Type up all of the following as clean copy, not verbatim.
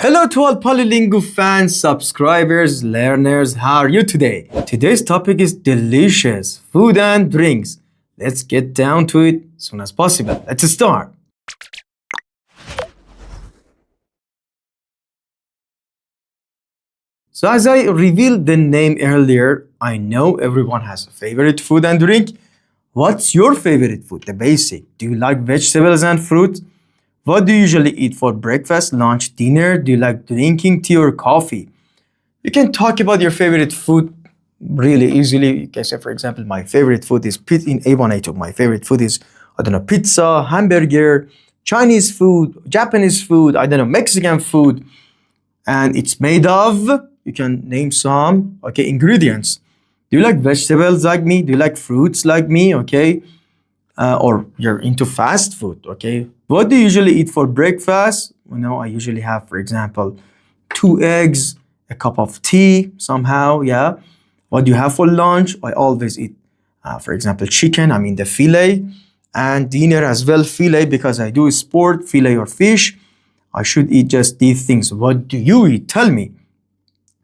Hello to all Polylingoo fans, subscribers, learners. How are you today? Today's topic is delicious food and drinks. Let's get down to it as soon as possible. Let's start. So as I revealed the name earlier, I know everyone has a favorite food and drink. What's your favorite food? The basic. Do you like vegetables and fruit? What do you usually eat for breakfast, lunch, dinner? Do you like drinking tea or coffee? You can talk about your favorite food really easily. You can say, for example, my favorite food is in A1A2. My favorite food is, I don't know, pizza, hamburger, Chinese food, Japanese food, I don't know, Mexican food. And it's made of, you can name some, okay, ingredients. Do you like vegetables like me? Do you like fruits like me? Okay. Or you're into fast food, okay? What do you usually eat for breakfast? I usually have, for example, 2 eggs, a cup of tea somehow, yeah. What do you have for lunch? I always eat, for example, chicken, the filet, and dinner as well, filet, because I do sport, filet or fish. I should eat just these things. What do you eat? Tell me.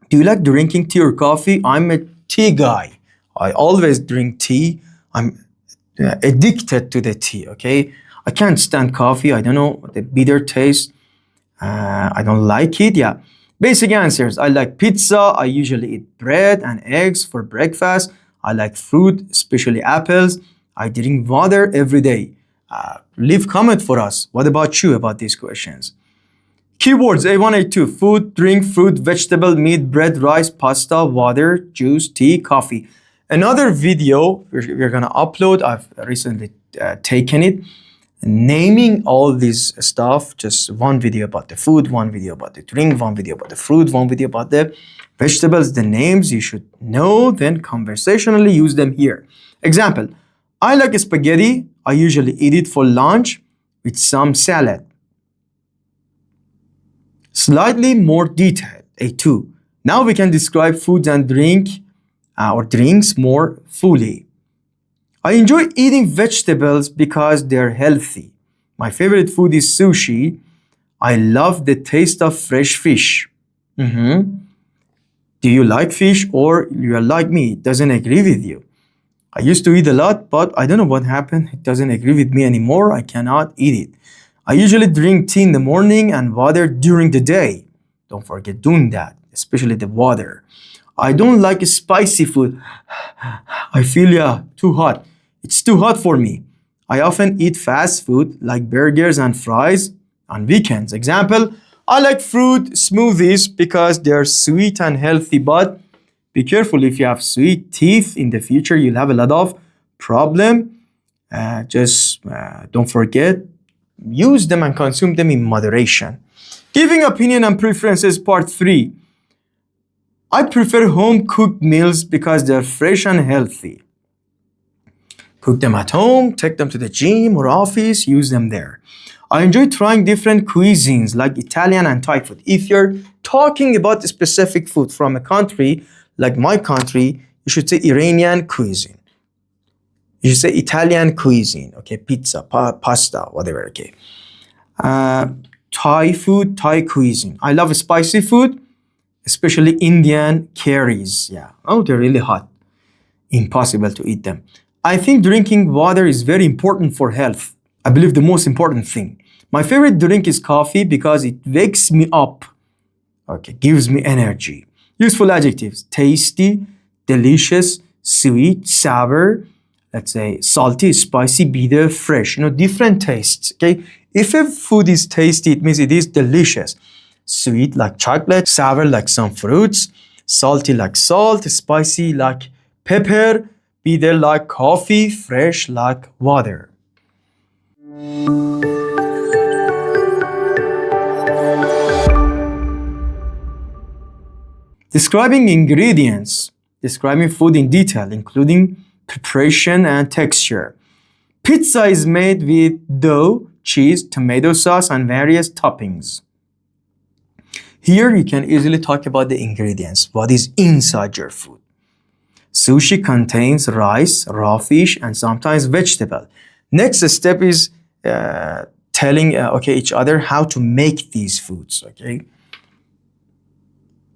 Do you like drinking tea or coffee? I'm a tea guy. I always drink tea. I'm addicted to the tea, okay? I can't stand coffee. I don't know, the bitter taste. I don't like it, yeah. Basic answers. I like pizza. I usually eat bread and eggs for breakfast. I like fruit, especially apples. I drink water every day. Leave comment for us. What about you about these questions? Keywords A1, A2, food, drink, fruit, vegetable, meat, bread, rice, pasta, water, juice, tea, coffee. Another video we're gonna upload, I've recently taken it, naming all this stuff, just one video about the food, one video about the drink, one video about the fruit, one video about the vegetables, the names you should know, then conversationally use them here. Example, I like spaghetti. I usually eat it for lunch with some salad. Slightly more detailed, A2. Now we can describe foods and drinks more fully. I enjoy eating vegetables because they're healthy. My favorite food is sushi. I love the taste of fresh fish. Do you like fish or you're like me? It doesn't agree with you. I used to eat a lot, but I don't know what happened. It doesn't agree with me anymore. I cannot eat it. I usually drink tea in the morning and water during the day. Don't forget doing that, especially the water. I don't like spicy food. I feel, too hot. It's too hot for me. I often eat fast food like burgers and fries on weekends. Example, I like fruit smoothies because they're sweet and healthy, but be careful if you have sweet teeth in the future, you'll have a lot of problem. Don't forget, use them and consume them in moderation. Giving opinion and preferences, part 3. I prefer home-cooked meals because they're fresh and healthy. Cook them at home, take them to the gym or office, use them there. I enjoy trying different cuisines like Italian and Thai food. If you're talking about specific food from a country, like my country, you should say Iranian cuisine. You should say Italian cuisine, okay, pizza, pasta, whatever, okay. Thai food, Thai cuisine. I love spicy food, especially Indian curries. Yeah. Oh, they're really hot. Impossible to eat them. I think drinking water is very important for health. I believe the most important thing. My favorite drink is coffee because it wakes me up. Okay, gives me energy. Useful adjectives: tasty, delicious, sweet, sour, let's say salty, spicy, bitter, fresh. Different tastes, okay? If a food is tasty, it means it is delicious. Sweet like chocolate, sour like some fruits, salty like salt, spicy like pepper, bitter like coffee, fresh like water. Describing ingredients. Describing food in detail, including preparation and texture. Pizza is made with dough, cheese, tomato sauce, and various toppings. Here you can easily talk about the ingredients, what is inside your food. Sushi contains rice, raw fish, and sometimes vegetable. Next step is telling each other how to make these foods, okay?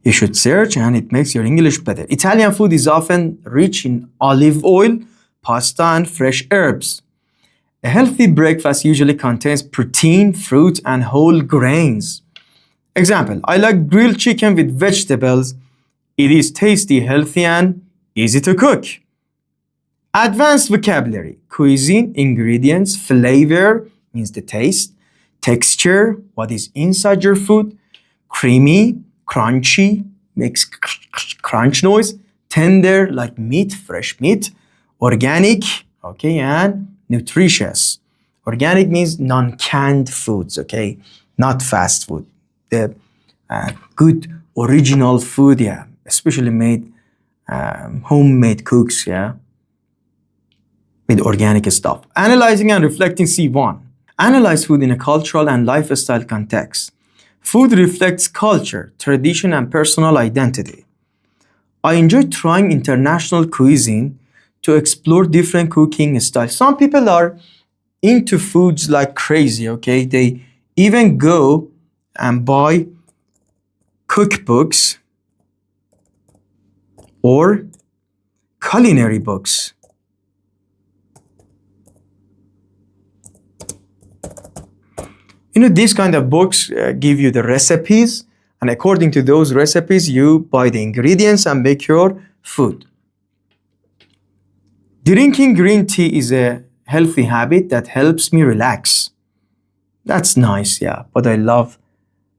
You should search and it makes your English better. Italian food is often rich in olive oil, pasta, and fresh herbs. A healthy breakfast usually contains protein, fruit, and whole grains. Example, I like grilled chicken with vegetables. It is tasty, healthy, and easy to cook. Advanced vocabulary, cuisine, ingredients, flavor means the taste, texture, what is inside your food, creamy, crunchy, makes crunch noise, tender like meat, fresh meat, organic, okay, and nutritious. Organic means non-canned foods, okay, not fast food. The good original food, yeah, especially made homemade cooks, yeah, with organic stuff. Analyzing and reflecting C1. Analyze food in a cultural and lifestyle context. Food reflects culture, tradition, and personal identity. I enjoy trying international cuisine to explore different cooking styles. Some people are into foods like crazy, okay? They even go and buy cookbooks or culinary books. These kind of books give you the recipes, and according to those recipes, you buy the ingredients and make your food. Drinking green tea is a healthy habit that helps me relax. That's nice, yeah, but I love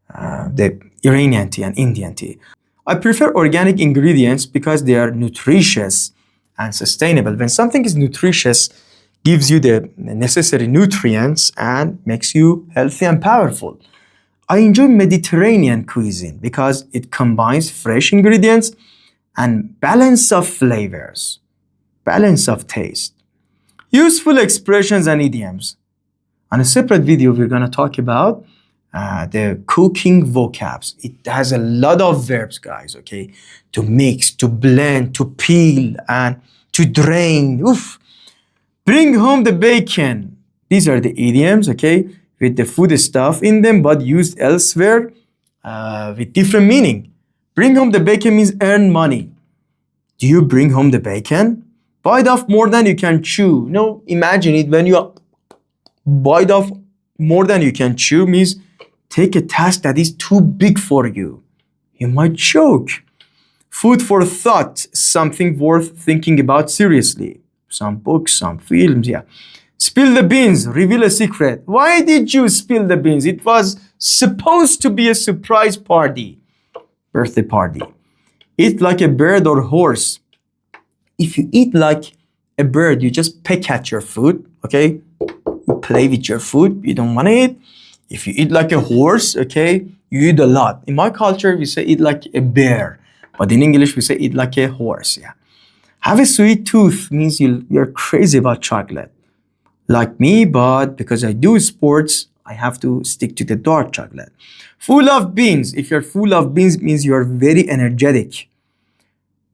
the Iranian tea and Indian tea. I prefer organic ingredients because they are nutritious and sustainable. When something is nutritious, gives you the necessary nutrients and makes you healthy and powerful. I enjoy Mediterranean cuisine because it combines fresh ingredients and balance of flavors, balance of taste. Useful expressions and idioms. On a separate video, we're going to talk about the cooking vocabs. It has a lot of verbs, guys, okay? To mix, to blend, to peel, and to drain. Oof. Bring home the bacon. These are the idioms, okay? With the food stuff in them, but used elsewhere with different meaning. Bring home the bacon means earn money. Do you bring home the bacon? Bite off more than you can chew. No, imagine it when you bite off more than you can chew means take a task that is too big for you. You might choke. Food for thought, something worth thinking about seriously. Some books, some films, yeah. Spill the beans, reveal a secret. Why did you spill the beans? It was supposed to be a surprise party, birthday party. Eat like a bird or horse. If you eat like a bird, you just peck at your food, okay? You play with your food, you don't want to eat. If you eat like a horse, okay, you eat a lot. In my culture, we say eat like a bear. But in English, we say eat like a horse, yeah. Have a sweet tooth means you're crazy about chocolate. Like me, but because I do sports, I have to stick to the dark chocolate. Full of beans. If you're full of beans, means you're very energetic.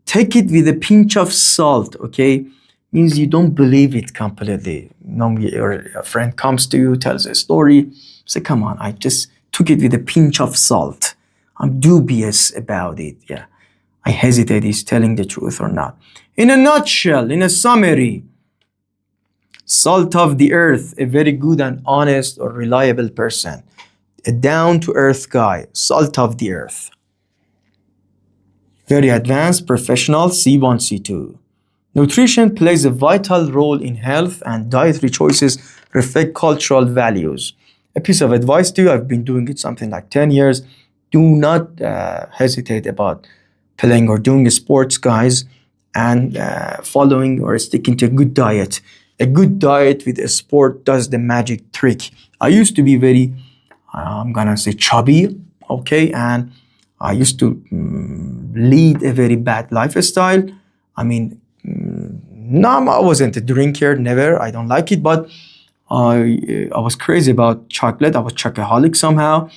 Take it with a pinch of salt, okay? Means you don't believe it completely. Your friend comes to you, tells a story. Say, come on, I just took it with a pinch of salt. I'm dubious about it, yeah. I hesitate, is telling the truth or not. In a nutshell, in a summary, salt of the earth, a very good and honest or reliable person. A down-to-earth guy, salt of the earth. Very advanced, professional, C1, C2. Nutrition plays a vital role in health, and dietary choices reflect cultural values. A piece of advice to you, I've been doing it something like 10 years. Do not hesitate about playing or doing sports, guys, and following or sticking to a good diet. A good diet with a sport does the magic trick. I used to be very, I'm gonna say chubby, okay, and I used to lead a very bad lifestyle. I mean, no, I wasn't a drinker, never. I don't like it, but I was crazy about chocolate. I was chocoholic somehow,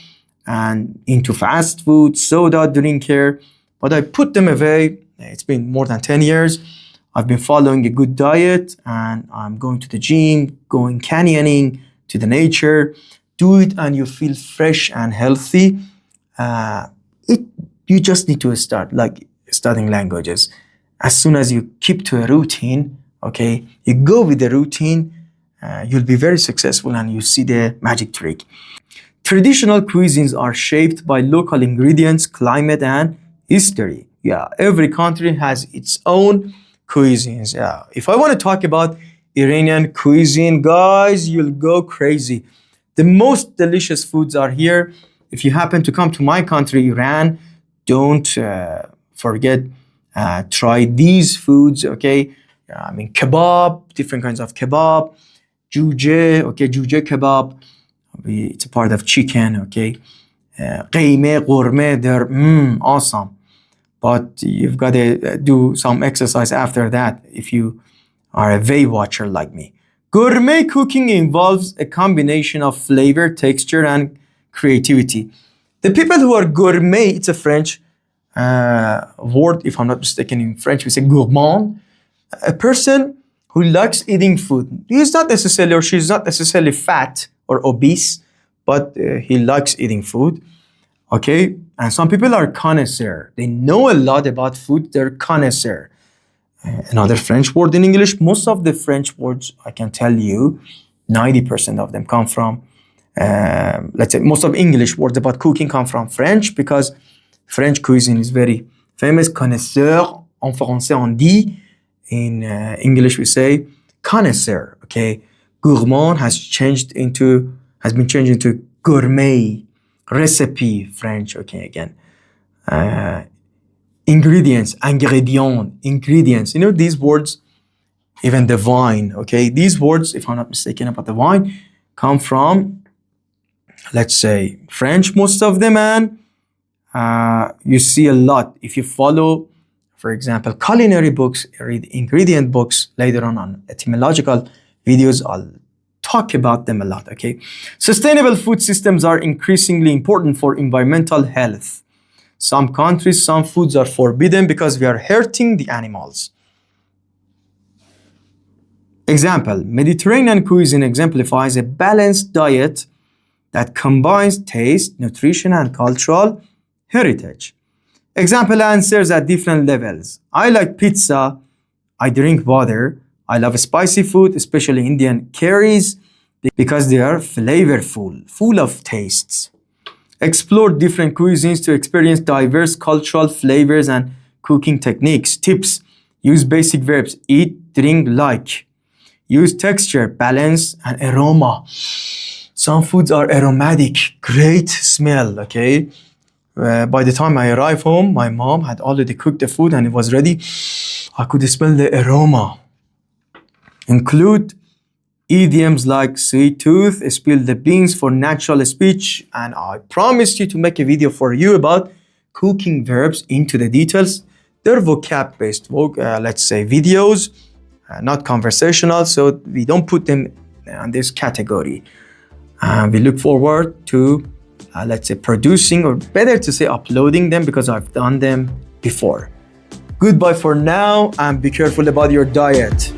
and into fast food, soda drinker. But I put them away. It's been more than 10 years. I've been following a good diet, and I'm going to the gym, going canyoning, to the nature. Do it and you feel fresh and healthy. You just need to start like studying languages. As soon as you keep to a routine, okay, you go with the routine, you'll be very successful and you see the magic trick. Traditional cuisines are shaped by local ingredients, climate, and history. Yeah, every country has its own cuisines. Yeah, if I want to talk about Iranian cuisine, guys, you'll go crazy. The most delicious foods are here. If you happen to come to my country, Iran, don't forget try these foods. Okay, I mean kebab, different kinds of kebab, juje. Okay, juje kebab. It's a part of chicken. Okay, قیمه, قرمه, they're awesome. But you've got to do some exercise after that if you are a Weight Watcher like me. Gourmet cooking involves a combination of flavor, texture, and creativity. The people who are gourmet, it's a French word, if I'm not mistaken, in French we say gourmand. A person who likes eating food. He's not necessarily or she's not necessarily fat or obese, but he likes eating food. Okay, and some people are connoisseur. They know a lot about food. They're connoisseur. Another French word in English. Most of the French words, I can tell you, 90% of them come from, let's say, most of English words about cooking come from French because French cuisine is very famous. Connoisseur, en français on dit. In English we say connoisseur. Okay, gourmand has been changed into gourmet. Recipe, French, okay, again. Ingredients, ingredients. You know, these words, even the wine, okay? These words, if I'm not mistaken about the wine, come from, let's say, French, most of them, and you see a lot. If you follow, for example, culinary books, read ingredient books, later on etymological videos, I'll talk about them a lot, okay? Sustainable food systems are increasingly important for environmental health. Some countries, some foods are forbidden because we are hurting the animals. Example, Mediterranean cuisine exemplifies a balanced diet that combines taste, nutrition, and cultural heritage. Example answers at different levels. I like pizza, I drink water, I love spicy food, especially Indian curries, because they are flavorful, full of tastes. Explore different cuisines to experience diverse cultural flavors and cooking techniques. Tips: use basic verbs, eat, drink, like. Use texture, balance, and aroma. Some foods are aromatic, great smell, okay? By the time I arrived home, my mom had already cooked the food and it was ready. I could smell the aroma. Include idioms like sweet tooth, spill the beans for natural speech, and I promised you to make a video for you about cooking verbs into the details. They're vocab-based, let's say videos, not conversational, so we don't put them in this category. We look forward to, let's say, producing, or better to say uploading them because I've done them before. Goodbye for now, and be careful about your diet.